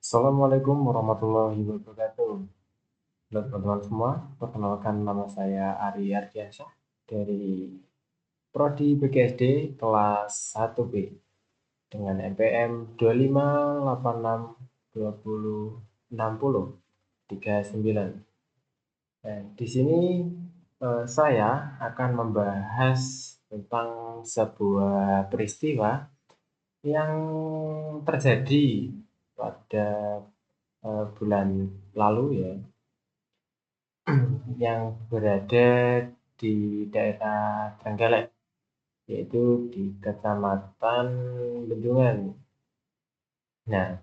Assalamualaikum warahmatullahi wabarakatuh. Halo teman-teman semua, perkenalkan nama saya Ari Ardiansyah dari Prodi BKSD kelas 1B dengan NPM 2586206039. Dan di sini saya akan membahas tentang sebuah peristiwa yang terjadi pada bulan lalu ya, yang berada di daerah Trenggalek, yaitu di Kecamatan Bendungan. Nah,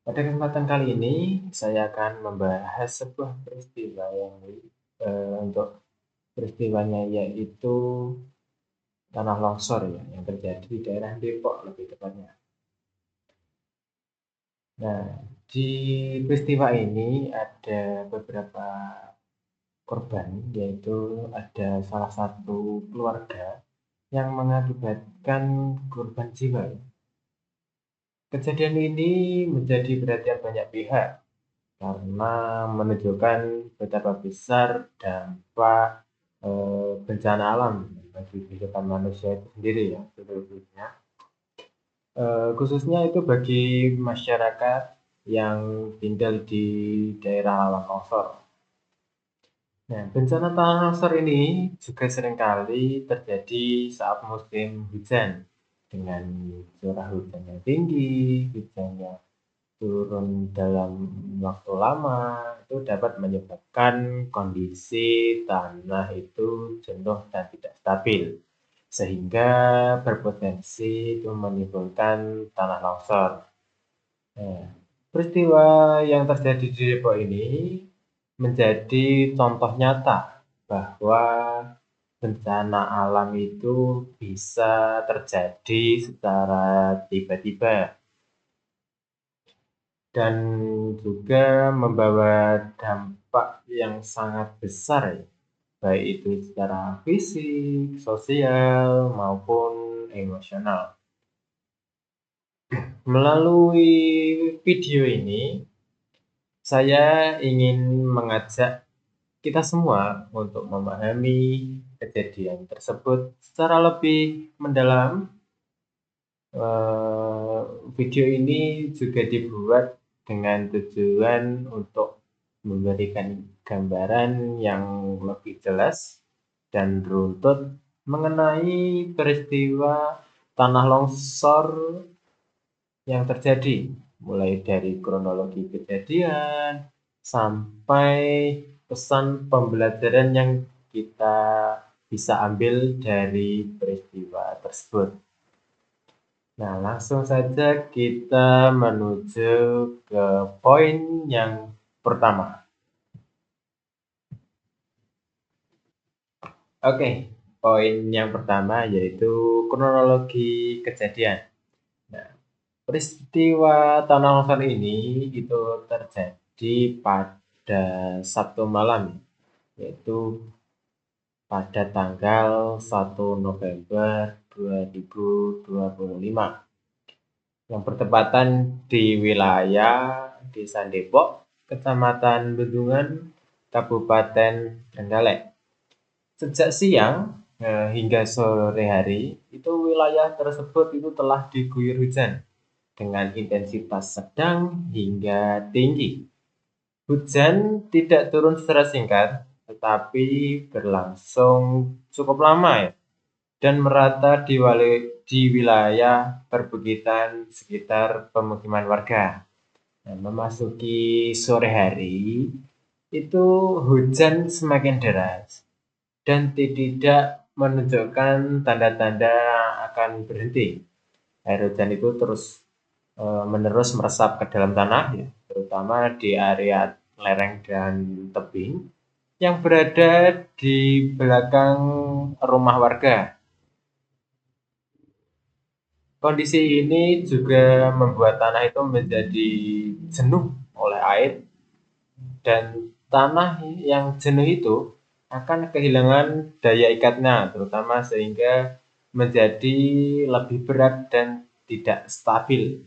pada kesempatan kali ini saya akan membahas sebuah peristiwa yang untuk peristiwanya yaitu tanah longsor ya, yang terjadi di daerah Depok lebih tepatnya. Nah, di peristiwa ini ada beberapa korban, yaitu ada salah satu keluarga yang mengakibatkan korban jiwa. Kejadian ini menjadi perhatian banyak pihak karena menunjukkan betapa besar dampak bencana alam bagi kehidupan manusia itu sendiri ya, sebetulnya. Khususnya itu bagi masyarakat yang tinggal di daerah rawan longsor. Nah, bencana tanah longsor ini juga seringkali terjadi saat musim hujan dengan curah hujan yang tinggi, hujan yang turun dalam waktu lama, itu dapat menyebabkan kondisi tanah itu jenuh dan tidak stabil, sehingga berpotensi itu menimbulkan tanah longsor. Nah, peristiwa yang terjadi di Depok ini menjadi contoh nyata bahwa bencana alam itu bisa terjadi secara tiba-tiba dan juga membawa dampak yang sangat besar ya, baik itu secara fisik, sosial, maupun emosional. Melalui video ini, saya ingin mengajak kita semua untuk memahami kejadian tersebut secara lebih mendalam. Video ini juga dibuat dengan tujuan untuk memberikan gambaran yang lebih jelas dan runtut mengenai peristiwa tanah longsor yang terjadi, mulai dari kronologi kejadian sampai pesan pembelajaran yang kita bisa ambil dari peristiwa tersebut. Nah, langsung saja kita menuju ke poin yang pertama. Oke, poin yang pertama yaitu kronologi kejadian. Nah, peristiwa tanah longsor ini itu terjadi pada Sabtu malam, yaitu pada tanggal 1 November 2025 yang bertepatan di wilayah Desa Depok, Kecamatan Bendungan, Kabupaten Trenggalek. Sejak siang hingga sore hari, itu wilayah tersebut itu telah diguyur hujan dengan intensitas sedang hingga tinggi. Hujan tidak turun secara singkat, tetapi berlangsung cukup lama ya, dan merata di wilayah perbukitan sekitar pemukiman warga. Nah, memasuki sore hari, itu hujan semakin deras dan tidak menunjukkan tanda-tanda akan berhenti. Air hujan itu terus menerus meresap ke dalam tanah, ya, terutama di area lereng dan tebing yang berada di belakang rumah warga. Kondisi ini juga membuat tanah itu menjadi jenuh oleh air, dan tanah yang jenuh itu akan kehilangan daya ikatnya, terutama sehingga menjadi lebih berat dan tidak stabil.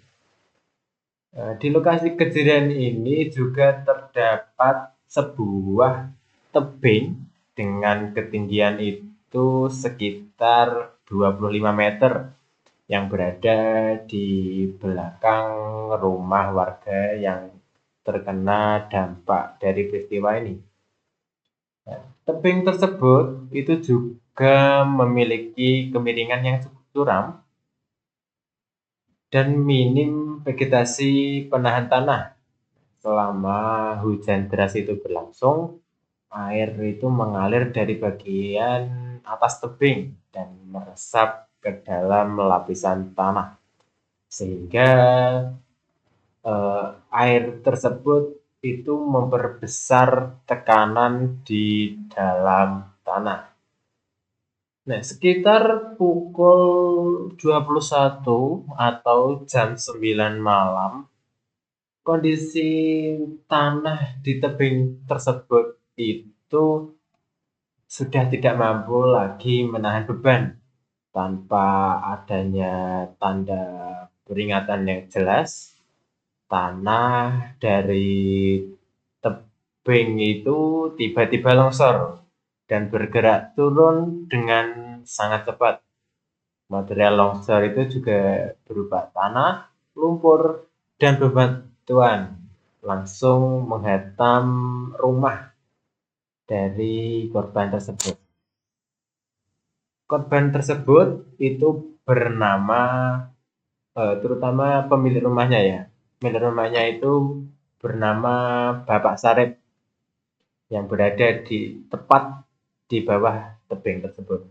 Di lokasi kejadian ini juga terdapat sebuah tebing dengan ketinggian itu sekitar 25 meter yang berada di belakang rumah warga yang terkena dampak dari peristiwa ini. Tebing tersebut itu juga memiliki kemiringan yang cukup curam dan minim vegetasi penahan tanah. Selama hujan deras itu berlangsung, air itu mengalir dari bagian atas tebing dan meresap ke dalam lapisan tanah, sehingga air tersebut itu memperbesar tekanan di dalam tanah. Nah, sekitar pukul 21 atau jam 9 malam, kondisi tanah di tebing tersebut itu sudah tidak mampu lagi menahan beban. Tanpa adanya tanda peringatan yang jelas, tanah dari tebing itu tiba-tiba longsor dan bergerak turun dengan sangat cepat. Material longsor itu juga berupa tanah, lumpur, dan bebatuan langsung menghantam rumah dari korban tersebut. Korban tersebut itu bernama, terutama pemilik rumahnya ya. Pemilik rumahnya itu bernama Bapak Sarip yang berada di tepat di bawah tebing tersebut.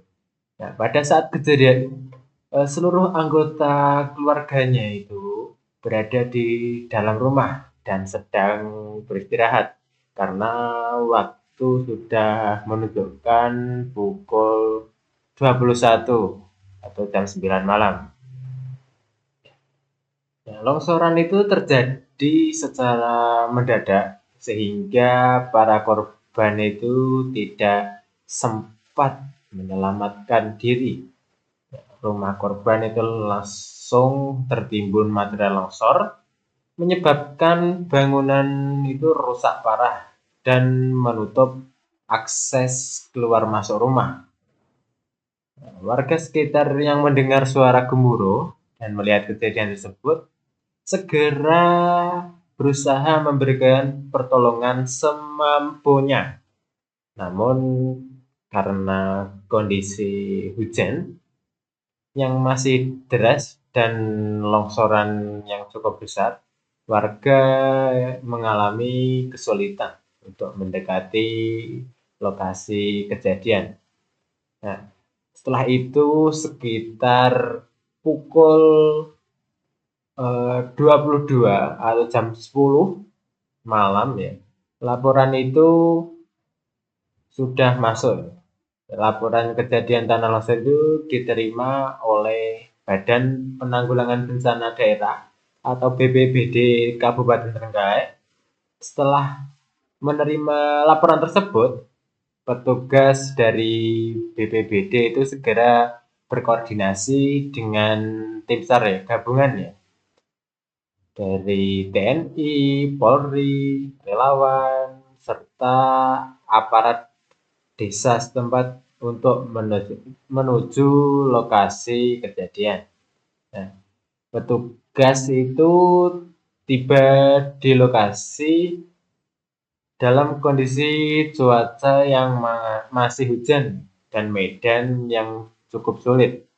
Nah, pada saat kejadian, seluruh anggota keluarganya itu berada di dalam rumah dan sedang beristirahat karena waktu sudah menunjukkan pukul 21 atau jam 9 malam. Nah, longsoran itu terjadi secara mendadak sehingga para korban itu tidak sempat menyelamatkan diri. Rumah korban itu langsung tertimbun material longsor, menyebabkan bangunan itu rusak parah dan menutup akses keluar masuk rumah. Warga sekitar yang mendengar suara gemuruh dan melihat kejadian tersebut segera berusaha memberikan pertolongan semampunya. Namun karena kondisi hujan yang masih deras dan longsoran yang cukup besar, warga mengalami kesulitan untuk mendekati lokasi kejadian. Nah, setelah itu sekitar pukul 22 atau jam 10 malam ya, laporan itu sudah masuk. Laporan kejadian tanah longsor itu diterima oleh Badan Penanggulangan Bencana Daerah atau BPBD Kabupaten Trenggalek. Setelah menerima laporan tersebut, petugas dari BPBD itu segera berkoordinasi dengan tim SAR ya, gabungan ya, dari TNI, Polri, relawan, serta aparat desa setempat untuk menuju lokasi kejadian. Nah, petugas itu tiba di lokasi dalam kondisi cuaca yang masih hujan dan medan yang cukup sulit.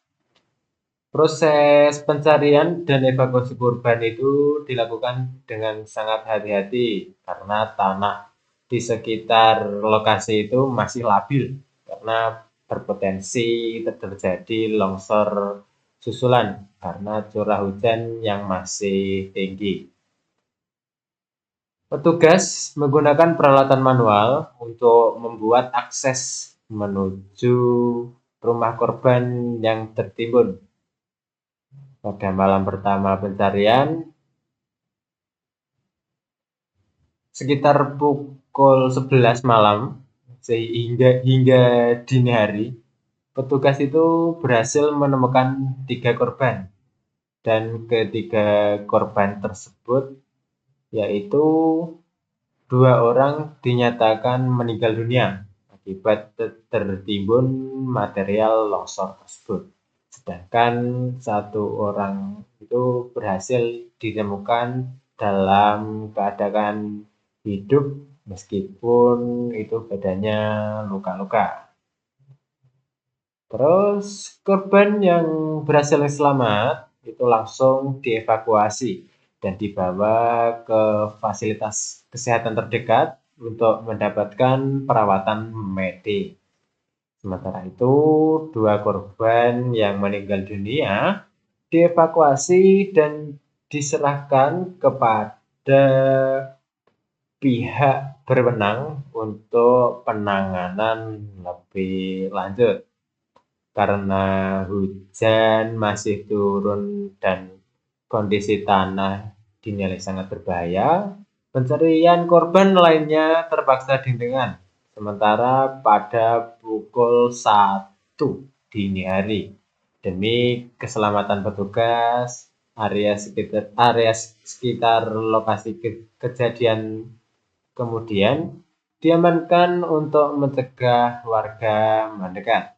Proses pencarian dan evakuasi korban itu dilakukan dengan sangat hati-hati karena tanah di sekitar lokasi itu masih labil karena berpotensi terjadi longsor susulan karena curah hujan yang masih tinggi. Petugas menggunakan peralatan manual untuk membuat akses menuju rumah korban yang tertimbun. Pada malam pertama pencarian, sekitar pukul 11 malam hingga dini hari, petugas itu berhasil menemukan 3 korban dan ketiga korban tersebut yaitu 2 orang dinyatakan meninggal dunia akibat tertimbun material longsor tersebut. Sedangkan 1 orang itu berhasil ditemukan dalam keadaan hidup meskipun itu badannya luka-luka. Terus korban yang berhasil selamat itu langsung dievakuasi dan dibawa ke fasilitas kesehatan terdekat untuk mendapatkan perawatan medis. Sementara itu, 2 korban yang meninggal dunia dievakuasi dan diserahkan kepada pihak berwenang untuk penanganan lebih lanjut. Karena hujan masih turun dan kondisi tanah dinilai sangat berbahaya, pencarian korban lainnya terpaksa dihentikan. Sementara pada pukul 1 dini hari, demi keselamatan petugas, area sekitar lokasi kejadian kemudian diamankan untuk mencegah warga mendekat.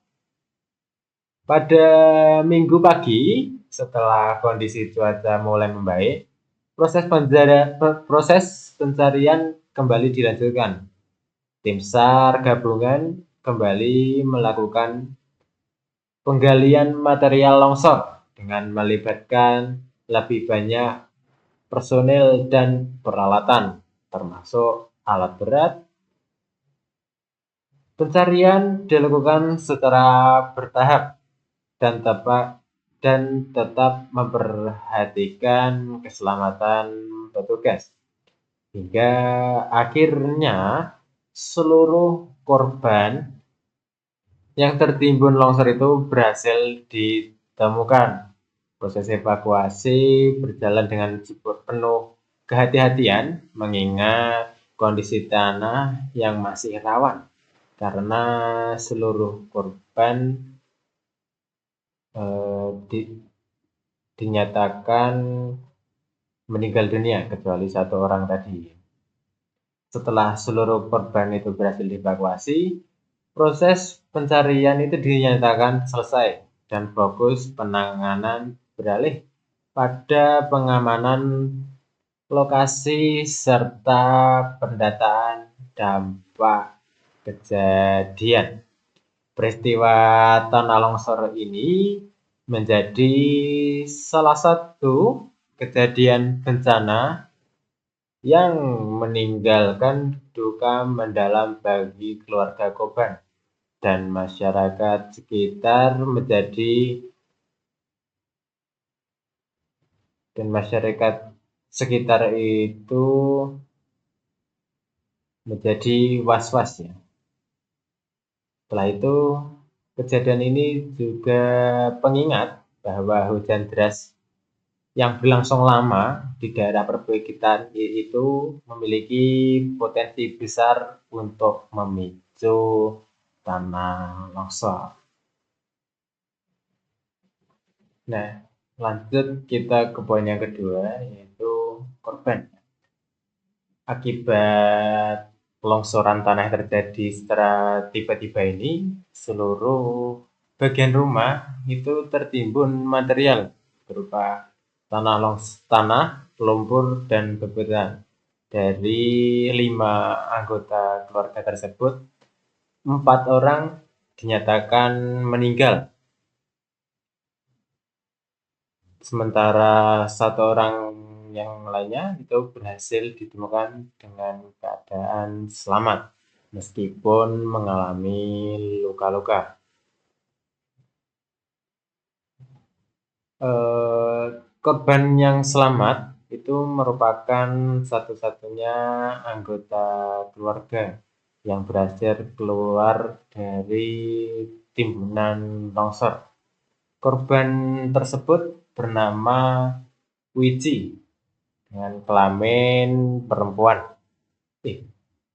Pada Minggu pagi, setelah kondisi cuaca mulai membaik, proses pencarian kembali dilanjutkan. Tim SAR gabungan kembali melakukan penggalian material longsor dengan melibatkan lebih banyak personil dan peralatan, termasuk alat berat. Pencarian dilakukan secara bertahap dan tetap memperhatikan keselamatan petugas. Hingga akhirnya seluruh korban yang tertimbun longsor itu berhasil ditemukan. Proses evakuasi berjalan dengan penuh kehati-hatian mengingat kondisi tanah yang masih rawan karena seluruh korban dinyatakan meninggal dunia kecuali 1 orang tadi. Setelah seluruh korban itu berhasil dievakuasi, proses pencarian itu dinyatakan selesai dan fokus penanganan beralih pada pengamanan lokasi serta pendataan dampak kejadian. Peristiwa tanah longsor ini menjadi salah satu kejadian bencana yang meninggalkan duka mendalam bagi keluarga korban dan masyarakat sekitar itu menjadi was-was ya. Setelah itu, kejadian ini juga pengingat bahwa hujan deras yang berlangsung lama di daerah perbukitan itu memiliki potensi besar untuk memicu tanah longsor. Nah, lanjut kita ke poin yang kedua, yaitu korban. Akibat longsoran tanah yang terjadi secara tiba-tiba ini, seluruh bagian rumah itu tertimbun material berupa tanah, lumpur, dan bebatuan. Dari 5 anggota keluarga tersebut, 4 orang dinyatakan meninggal, sementara 1 orang yang lainnya itu berhasil ditemukan dengan keadaan selamat meskipun mengalami luka-luka. Korban yang selamat itu merupakan satu-satunya anggota keluarga yang berhasil keluar dari timbunan longsor. Korban tersebut bernama Wiji dengan kelamin perempuan,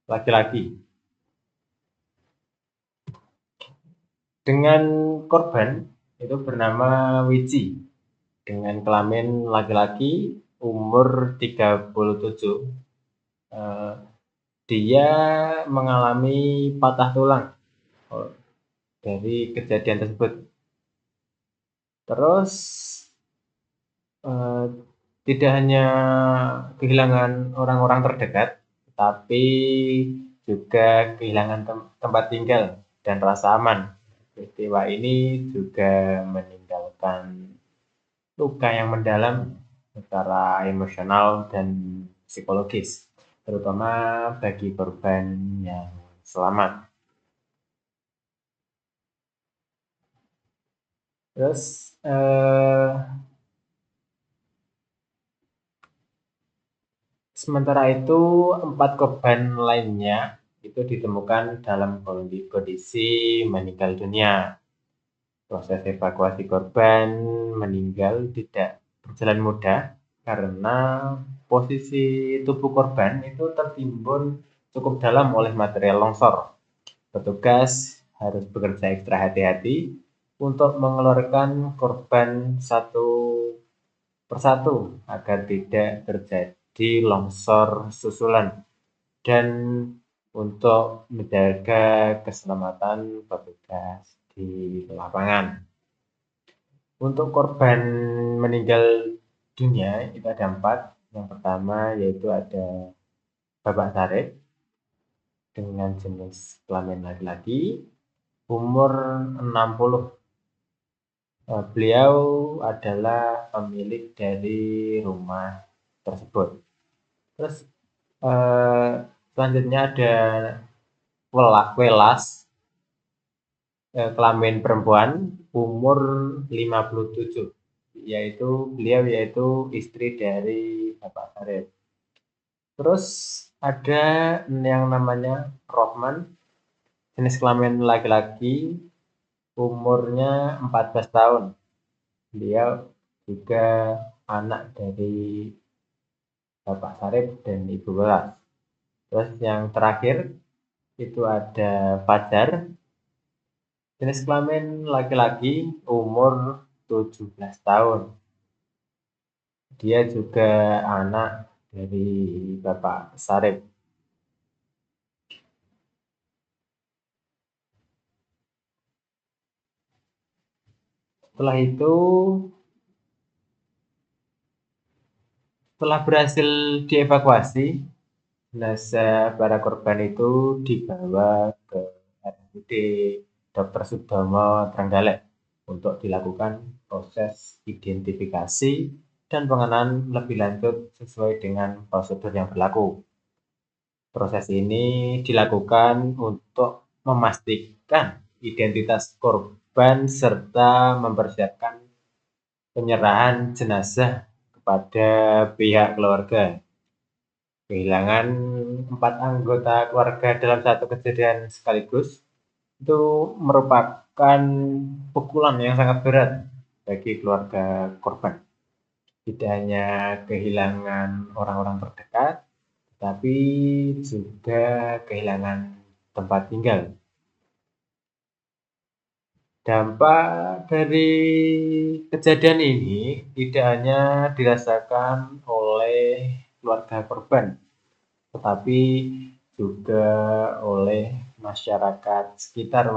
laki-laki. Dengan korban itu bernama Wiji dengan kelamin laki-laki umur 37. Eh, Dia mengalami patah tulang dari kejadian tersebut. Terus eh, tidak hanya kehilangan orang-orang terdekat, tapi juga kehilangan tempat tinggal dan rasa aman. Peristiwa ini juga meninggalkan luka yang mendalam secara emosional dan psikologis, terutama bagi korban yang selamat. Terus sementara itu 4 korban lainnya itu ditemukan dalam kondisi meninggal dunia. Proses evakuasi korban meninggal tidak berjalan mudah karena posisi tubuh korban itu tertimbun cukup dalam oleh material longsor. Petugas harus bekerja ekstra hati-hati untuk mengeluarkan korban satu persatu agar tidak terjadi longsor susulan dan untuk menjaga keselamatan petugas di lapangan. Untuk korban meninggal dunia itu ada 4. Yang pertama yaitu ada Bapak Sarip dengan jenis kelamin laki-laki, umur 60. Beliau adalah pemilik dari rumah tersebut. Terus eh, selanjutnya ada Welas, kelamin perempuan, umur 57, yaitu beliau yaitu istri dari Bapak Sarip. Terus ada yang namanya Rohman, jenis kelamin laki-laki, umurnya 14 tahun. Beliau juga anak dari Bapak Sarip dan Ibu Welas. Terus yang terakhir itu ada Fajar, jenis kelamin laki-laki, umur 17 tahun. Dia juga anak dari Bapak Sarip. Setelah itu, setelah berhasil dievakuasi, jenazah para korban itu dibawa ke RSUD Dr. Sudomo Trenggalek untuk dilakukan proses identifikasi dan pengenaan lebih lanjut sesuai dengan prosedur yang berlaku. Proses ini dilakukan untuk memastikan identitas korban serta mempersiapkan penyerahan jenazah kepada pihak keluarga. Kehilangan 4 anggota keluarga dalam satu kejadian sekaligus itu merupakan pukulan yang sangat berat bagi keluarga korban. Tidak hanya kehilangan orang-orang terdekat, tapi juga kehilangan tempat tinggal. Dampak dari kejadian ini tidak hanya dirasakan oleh keluarga korban, tetapi juga oleh masyarakat sekitar.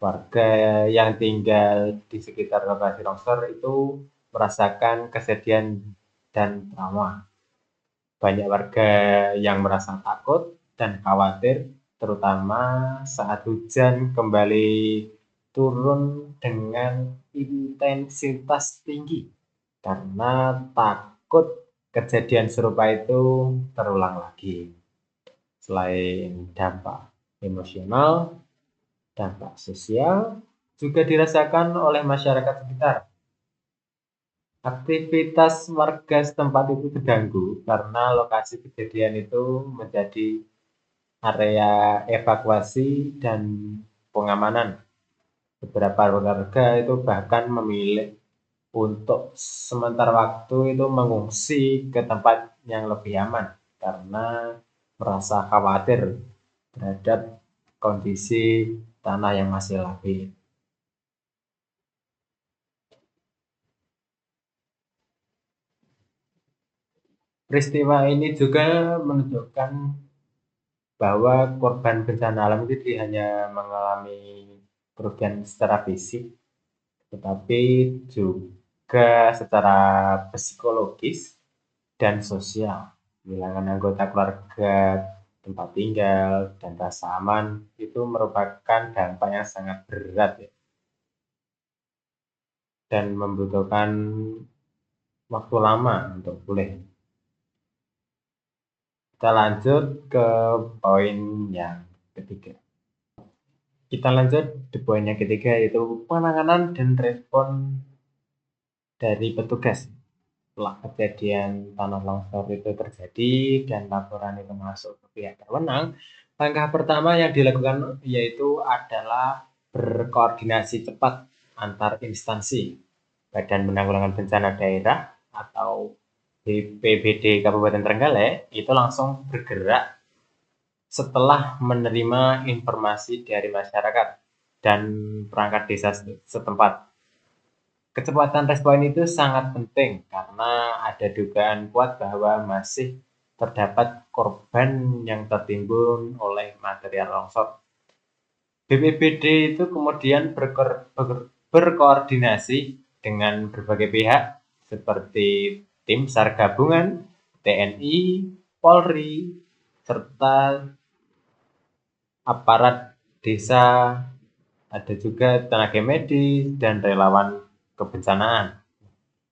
Warga yang tinggal di sekitar lokasi longsor itu merasakan kesedihan dan trauma. Banyak warga yang merasa takut dan khawatir, terutama saat hujan kembali turun dengan intensitas tinggi, karena takut kejadian serupa itu terulang lagi. Selain dampak emosional, dampak sosial juga dirasakan oleh masyarakat sekitar. Aktivitas warga setempat itu terganggu karena lokasi kejadian itu menjadi area evakuasi dan pengamanan. Beberapa warga itu bahkan memilih untuk sementara waktu itu mengungsi ke tempat yang lebih aman karena merasa khawatir terhadap kondisi tanah yang masih labil. Peristiwa ini juga menunjukkan bahwa korban bencana alam itu tidak hanya mengalami kerugian secara fisik, tetapi juga secara psikologis dan sosial. Kehilangan anggota keluarga, tempat tinggal, dan rasa aman itu merupakan dampak yang sangat berat ya, dan membutuhkan waktu lama untuk pulih. Kita lanjut ke poin yang ketiga. Kita lanjut di poin yang ketiga, yaitu penanganan dan respon dari petugas setelah kejadian tanah longsor itu terjadi dan laporan itu masuk ke pihak berwenang. Langkah pertama yang dilakukan yaitu adalah berkoordinasi cepat antar instansi. Badan Penanggulangan Bencana Daerah atau BPBD Kabupaten Trenggalek itu langsung bergerak setelah menerima informasi dari masyarakat dan perangkat desa setempat. Kecepatan respon itu sangat penting karena ada dugaan kuat bahwa masih terdapat korban yang tertimbun oleh material longsor. BPBD itu kemudian berkoordinasi dengan berbagai pihak seperti tim SAR gabungan, TNI, Polri, serta aparat desa, ada juga tenaga medis dan relawan kebencanaan.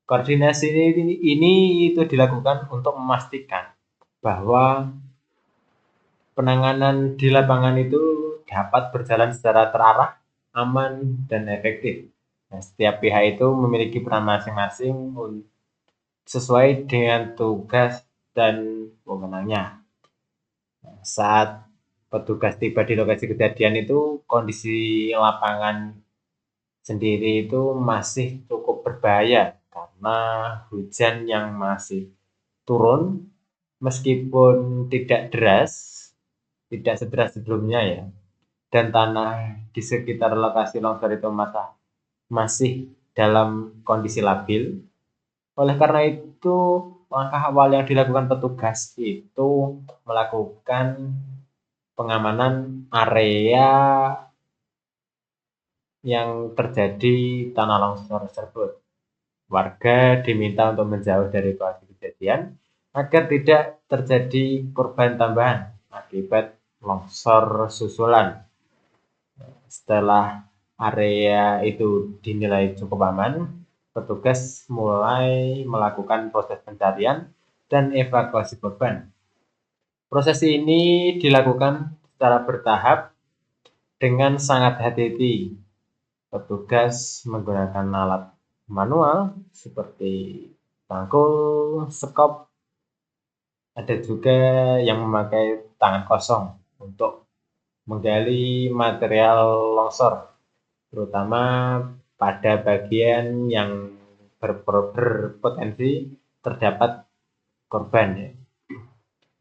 Koordinasi ini itu dilakukan untuk memastikan bahwa penanganan di lapangan itu dapat berjalan secara terarah, aman, dan efektif. Nah, setiap pihak itu memiliki peran masing-masing sesuai dengan tugas dan wewenangnya. Nah, saat petugas tiba di lokasi kejadian itu, kondisi lapangan sendiri itu masih cukup berbahaya karena hujan yang masih turun meskipun tidak deras, tidak sederas sebelumnya ya. Dan tanah di sekitar lokasi longsor itu masih dalam kondisi labil. Oleh karena itu, langkah awal yang dilakukan petugas itu melakukan pengamanan area yang terjadi tanah longsor tersebut. Warga diminta untuk menjauh dari lokasi kejadian agar tidak terjadi korban tambahan akibat longsor susulan. Setelah area itu dinilai cukup aman, petugas mulai melakukan proses pencarian dan evakuasi korban. Proses ini dilakukan secara bertahap dengan sangat hati-hati. Petugas menggunakan alat manual seperti tangkul, sekop, ada juga yang memakai tangan kosong untuk menggali material longsor, terutama pada bagian yang berpotensi terdapat korban.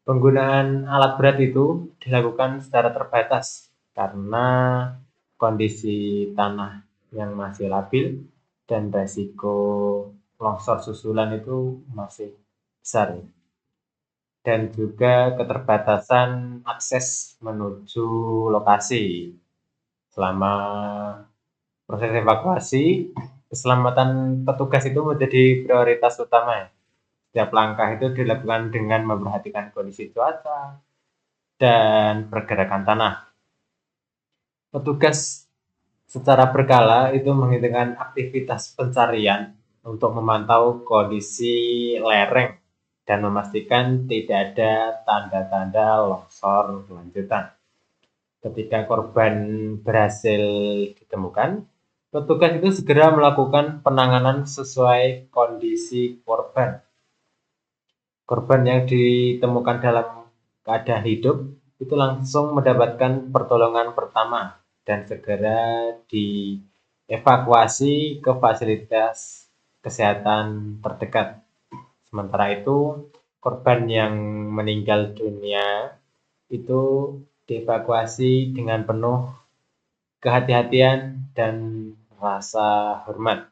Penggunaan alat berat itu dilakukan secara terbatas karena kondisi tanah yang masih labil dan resiko longsor susulan itu masih besar. Dan juga keterbatasan akses menuju lokasi. Selama proses evakuasi, keselamatan petugas itu menjadi prioritas utama. Setiap langkah itu dilakukan dengan memperhatikan kondisi cuaca dan pergerakan tanah. Petugas secara berkala itu menghitungkan aktivitas pencarian untuk memantau kondisi lereng dan memastikan tidak ada tanda-tanda longsor lanjutan. Ketika korban berhasil ditemukan, petugas itu segera melakukan penanganan sesuai kondisi korban. Korban yang ditemukan dalam keadaan hidup itu langsung mendapatkan pertolongan pertama dan segera dievakuasi ke fasilitas kesehatan terdekat. Sementara itu, korban yang meninggal dunia itu dievakuasi dengan penuh kehati-hatian dan rasa hormat.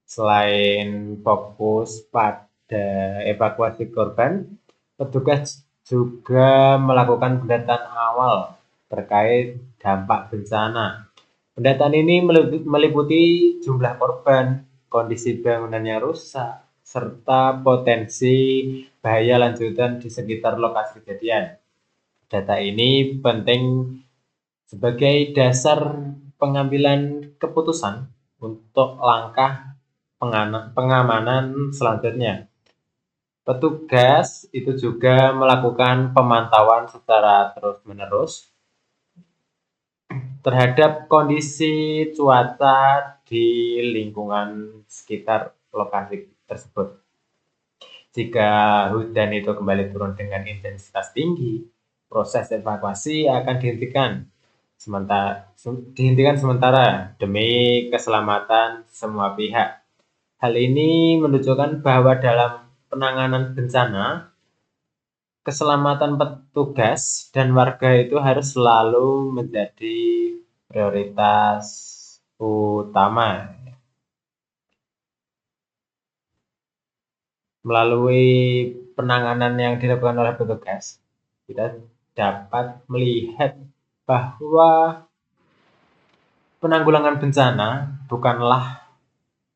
Selain fokus pada pada evakuasi korban, petugas juga melakukan pendataan awal terkait dampak bencana. Pendataan ini meliputi jumlah korban, kondisi bangunan yang rusak, serta potensi bahaya lanjutan di sekitar lokasi kejadian. Data ini penting sebagai dasar pengambilan keputusan untuk langkah pengamanan selanjutnya. Petugas itu juga melakukan pemantauan secara terus-menerus terhadap kondisi cuaca di lingkungan sekitar lokasi tersebut. Jika hujan itu kembali turun dengan intensitas tinggi, proses evakuasi akan dihentikan sementara demi keselamatan semua pihak. Hal ini menunjukkan bahwa dalam penanganan bencana, keselamatan petugas dan warga itu harus selalu menjadi prioritas utama. Melalui penanganan yang dilakukan oleh petugas, kita dapat melihat bahwa penanggulangan bencana bukanlah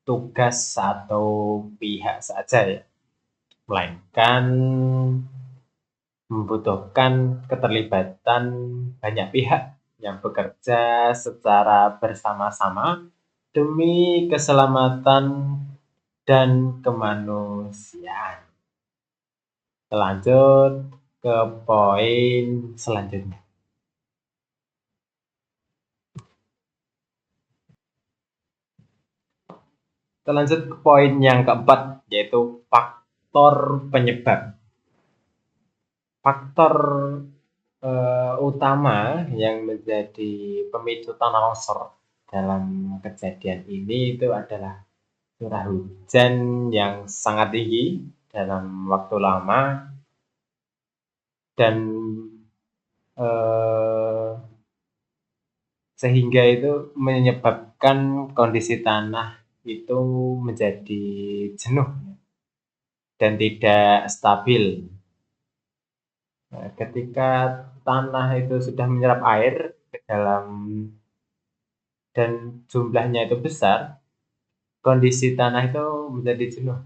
tugas atau pihak saja ya, melainkan membutuhkan keterlibatan banyak pihak yang bekerja secara bersama-sama demi keselamatan dan kemanusiaan. Lanjut ke poin selanjutnya. Kita lanjut ke poin yang keempat, yaitu faktor penyebab. Faktor utama yang menjadi pemicu tanah longsor dalam kejadian ini itu adalah curah hujan yang sangat tinggi dalam waktu lama dan sehingga itu menyebabkan kondisi tanah itu menjadi jenuh dan tidak stabil. Nah, ketika tanah itu sudah menyerap air ke dalam dan jumlahnya itu besar, kondisi tanah itu menjadi jenuh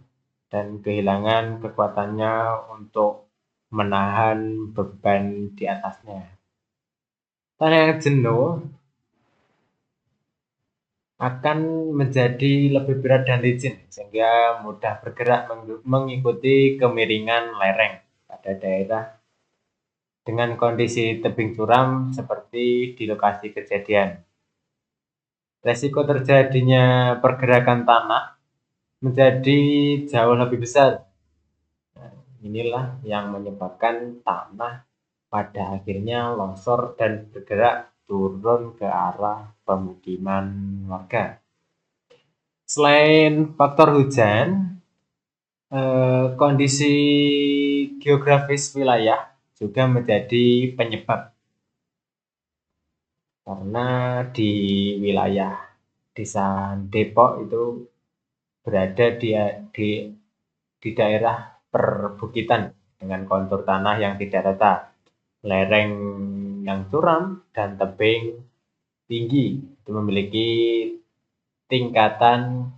dan kehilangan kekuatannya untuk menahan beban di atasnya. Tanah yang jenuh akan menjadi lebih berat dan licin sehingga mudah bergerak mengikuti kemiringan lereng pada daerah dengan kondisi tebing curam seperti di lokasi kejadian. Resiko terjadinya pergerakan tanah menjadi jauh lebih besar. Nah, inilah yang menyebabkan tanah pada akhirnya longsor dan bergerak turun ke arah pemukiman warga. Selain faktor hujan, kondisi geografis wilayah juga menjadi penyebab. Karena di wilayah Desa Depok itu berada di daerah perbukitan dengan kontur tanah yang tidak rata, lereng yang curam dan tebing tinggi itu memiliki tingkatan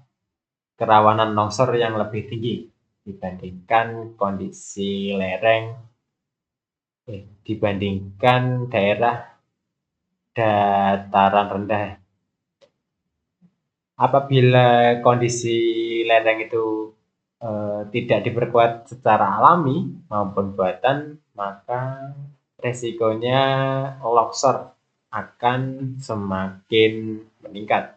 kerawanan longsor yang lebih tinggi dibandingkan dibandingkan daerah dataran rendah. Apabila kondisi lereng itu tidak diperkuat secara alami maupun buatan, maka resikonya longsor akan semakin meningkat.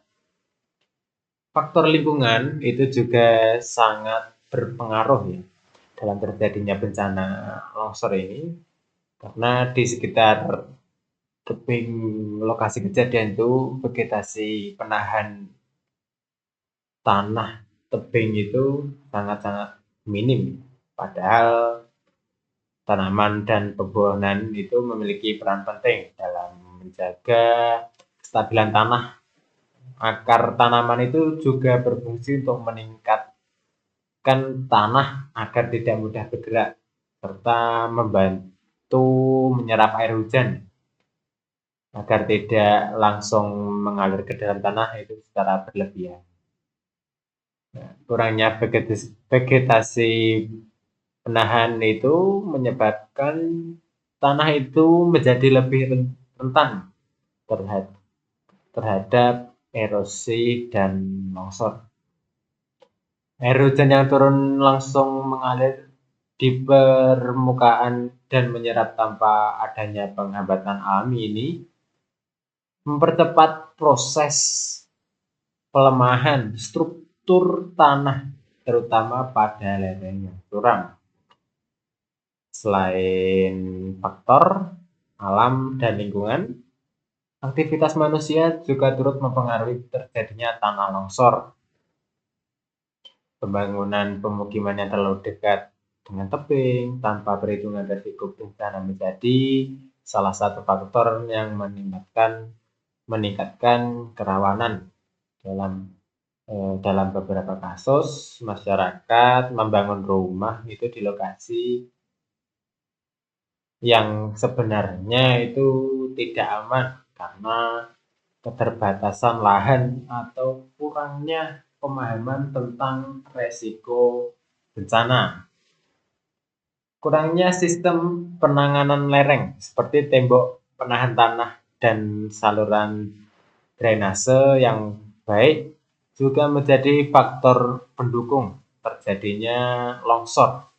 Faktor lingkungan itu juga sangat berpengaruh ya dalam terjadinya bencana longsor ini, karena di sekitar tebing lokasi kejadian itu vegetasi penahan tanah tebing itu sangat-sangat minim, padahal tanaman dan pepohonan itu memiliki peran penting dalam menjaga kestabilan tanah. Akar tanaman itu juga berfungsi untuk tanah agar tidak mudah bergerak, serta membantu menyerap air hujan agar tidak langsung mengalir ke dalam tanah itu secara berlebihan. Kurangnya vegetasi penahan itu menyebabkan tanah itu menjadi lebih rentan terhadap erosi dan longsor. Air hujan yang turun langsung mengalir di permukaan dan menyerap tanpa adanya penghambatan alami ini mempercepat proses pelemahan struktur tanah, terutama pada lereng yang curam. Selain faktor alam dan lingkungan, aktivitas manusia juga turut mempengaruhi terjadinya tanah longsor. Pembangunan pemukiman yang terlalu dekat dengan tebing tanpa perhitungan risiko bencana menjadi salah satu faktor yang meningkatkan kerawanan. Dalam beberapa kasus, masyarakat membangun rumah itu di lokasi yang sebenarnya itu tidak aman karena keterbatasan lahan atau kurangnya pemahaman tentang resiko bencana. Kurangnya sistem penanganan lereng seperti tembok penahan tanah dan saluran drainase yang baik juga menjadi faktor pendukung terjadinya longsor.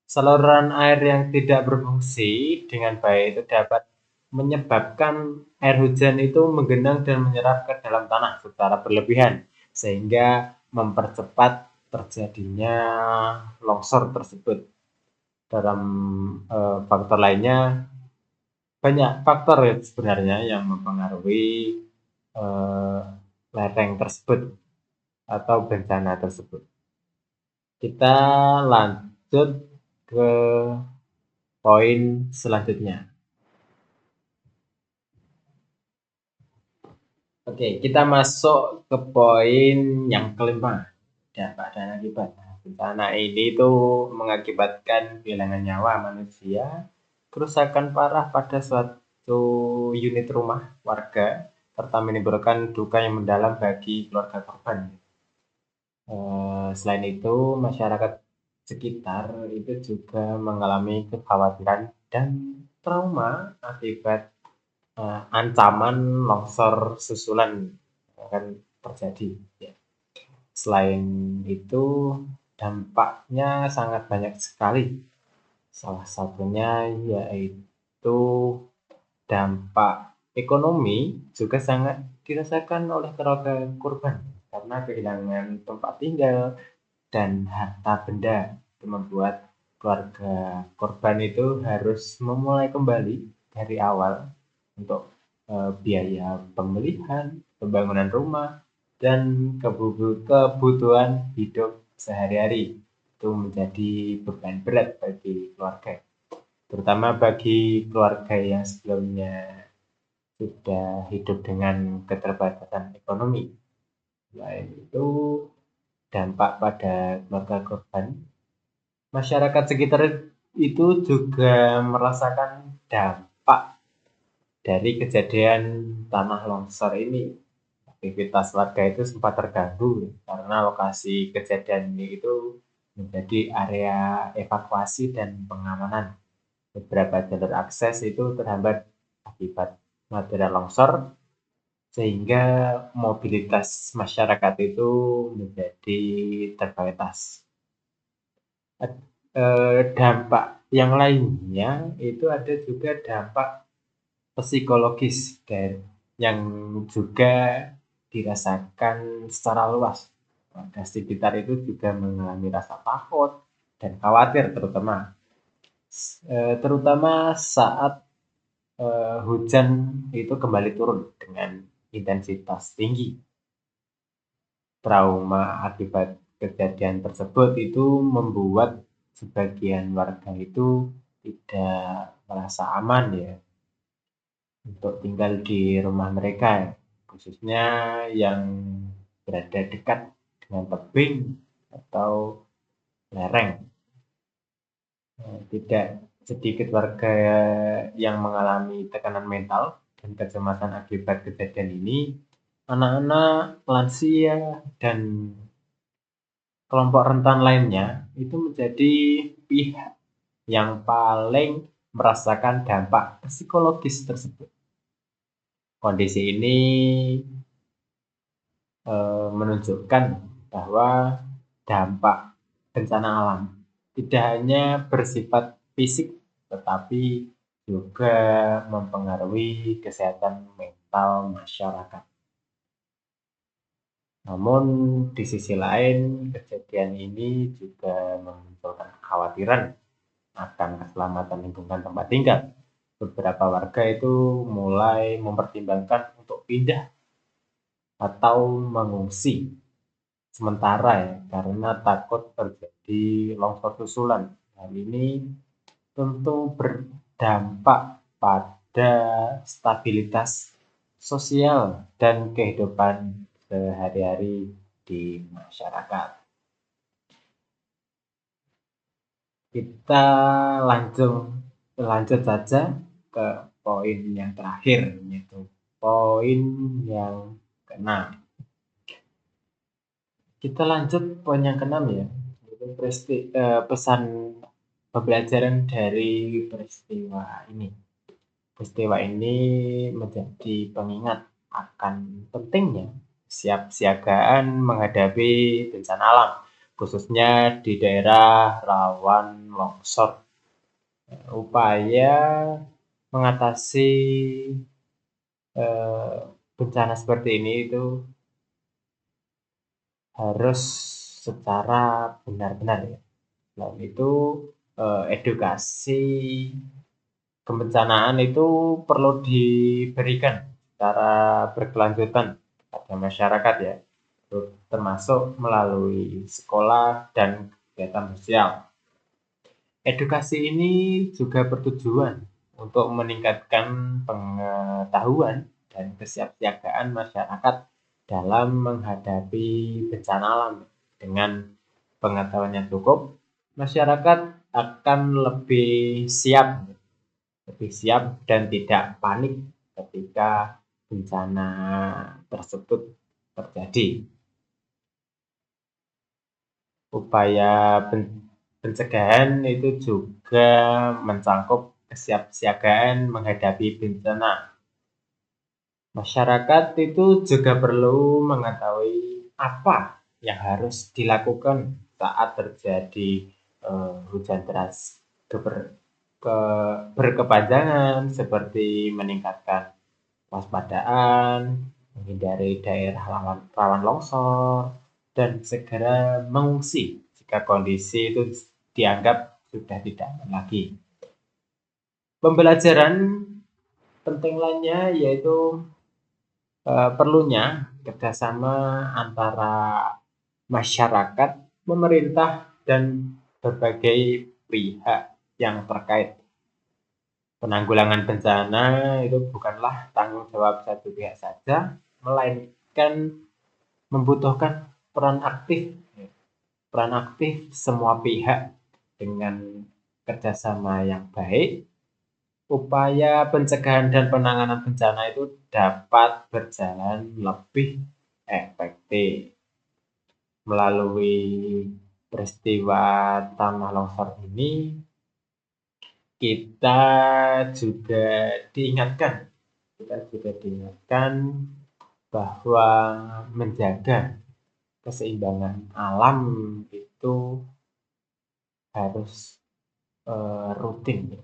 Saluran air yang tidak berfungsi dengan baik itu dapat menyebabkan air hujan itu menggenang dan menyerap ke dalam tanah secara berlebihan, sehingga mempercepat terjadinya longsor tersebut. Dalam faktor lainnya, banyak faktor ya sebenarnya yang mempengaruhi lereng tersebut atau bencana tersebut. Kita lanjut ke poin selanjutnya. Oke, kita masuk ke poin yang kelima, dampak dan akibat. Bencana ini tuh mengakibatkan kehilangan nyawa manusia, kerusakan parah pada suatu unit rumah warga, serta menimbulkan duka yang mendalam bagi keluarga korban. Selain itu, masyarakat sekitar itu juga mengalami kekhawatiran dan trauma akibat ancaman longsor susulan akan terjadi. Selain itu, dampaknya sangat banyak sekali. Salah satunya yaitu dampak ekonomi juga sangat dirasakan oleh keluarga korban karena kehilangan tempat tinggal dan harta benda. Itu membuat keluarga korban itu harus memulai kembali dari awal untuk biaya pemulihan, pembangunan rumah, dan kebutuhan hidup sehari-hari. Itu menjadi beban berat bagi keluarga, terutama bagi keluarga yang sebelumnya sudah hidup dengan keterbatasan ekonomi. Selain itu, dampak pada keluarga korban, masyarakat sekitar itu juga merasakan dampak dari kejadian tanah longsor ini. Aktivitas warga itu sempat terganggu karena lokasi kejadian ini itu menjadi area evakuasi dan pengamanan. Beberapa jalur akses itu terhambat akibat material longsor, sehingga mobilitas masyarakat itu menjadi terbatas. Dampak yang lainnya itu ada juga dampak psikologis dan yang juga dirasakan secara luas. Warga sekitar itu juga mengalami rasa takut dan khawatir terutama saat hujan itu kembali turun dengan intensitas tinggi. Trauma akibat kejadian tersebut itu membuat sebagian warga itu tidak merasa aman ya untuk tinggal di rumah mereka, khususnya yang berada dekat dengan tebing atau lereng. Tidak sedikit warga yang mengalami tekanan mental dan kecemasan akibat kejadian ini. Anak-anak, lansia, dan kelompok rentan lainnya itu menjadi pihak yang paling merasakan dampak psikologis tersebut. Kondisi ini menunjukkan bahwa dampak bencana alam tidak hanya bersifat fisik, tetapi juga mempengaruhi kesehatan mental masyarakat. Namun di sisi lain, kejadian ini juga memunculkan kekhawatiran akan keselamatan lingkungan tempat tinggal. Beberapa warga itu mulai mempertimbangkan untuk pindah atau mengungsi sementara ya, karena takut terjadi longsor susulan. Hal ini tentu berdampak pada stabilitas sosial dan kehidupan sehari-hari di masyarakat. Kita lanjut saja ke poin yang terakhir, yaitu poin yang ke-6. Kita lanjut poin yang ke-6 ya, yaitu pesan pembelajaran dari peristiwa ini. Peristiwa ini menjadi pengingat akan pentingnya siap-siagaan menghadapi bencana alam, khususnya di daerah rawan longsor. Upaya mengatasi bencana seperti ini itu harus secara benar-benar ya. Selain itu edukasi kebencanaan itu perlu diberikan secara berkelanjutan pada masyarakat ya, termasuk melalui sekolah dan kegiatan sosial. Edukasi ini juga bertujuan untuk meningkatkan pengetahuan dan kesiapsiagaan masyarakat dalam menghadapi bencana alam. Dengan pengetahuan yang cukup, masyarakat akan lebih siap dan tidak panik ketika bencana tersebut terjadi. Upaya pencegahan itu juga mencakup kesiapsiagaan menghadapi bencana. Masyarakat itu juga perlu mengetahui apa yang harus dilakukan saat terjadi hujan deras berkepanjangan, seperti meningkatkan waspadaan, menghindari daerah rawan longsor, dan segera mengungsi jika kondisi itu dianggap sudah tidak aman lagi. Pembelajaran penting lainnya yaitu perlunya kerjasama antara masyarakat, pemerintah, dan berbagai pihak yang terkait. Penanggulangan bencana itu bukanlah tanggung jawab satu pihak saja, melainkan membutuhkan peran aktif semua pihak. Dengan kerjasama yang baik, upaya pencegahan dan penanganan bencana itu dapat berjalan lebih efektif. Melalui peristiwa tanah longsor ini, kita juga diingatkan bahwa menjaga keseimbangan alam itu harus rutin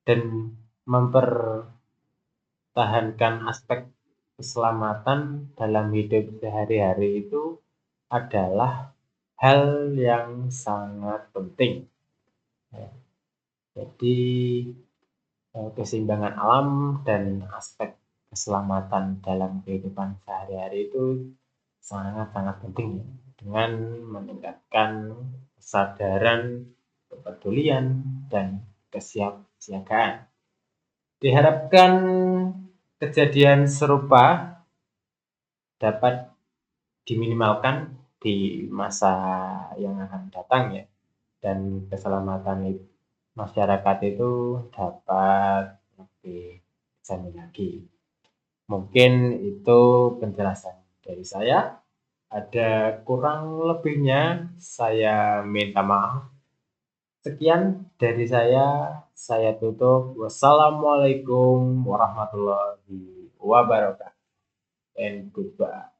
dan mempertahankan aspek keselamatan dalam hidup sehari-hari itu adalah hal yang sangat penting. Jadi keseimbangan alam dan aspek keselamatan dalam kehidupan sehari-hari itu sangat-sangat penting ya, dengan meningkatkan kesadaran, kepedulian, dan kesiapsiagaan. Diharapkan kejadian serupa dapat diminimalkan di masa yang akan datang ya. dan keselamatan masyarakat itu dapat lebih terjamin lagi. Mungkin itu penjelasan dari saya. Ada kurang lebihnya, saya minta maaf. Sekian dari saya tutup. Wassalamualaikum warahmatullahi wabarakatuh. And goodbye.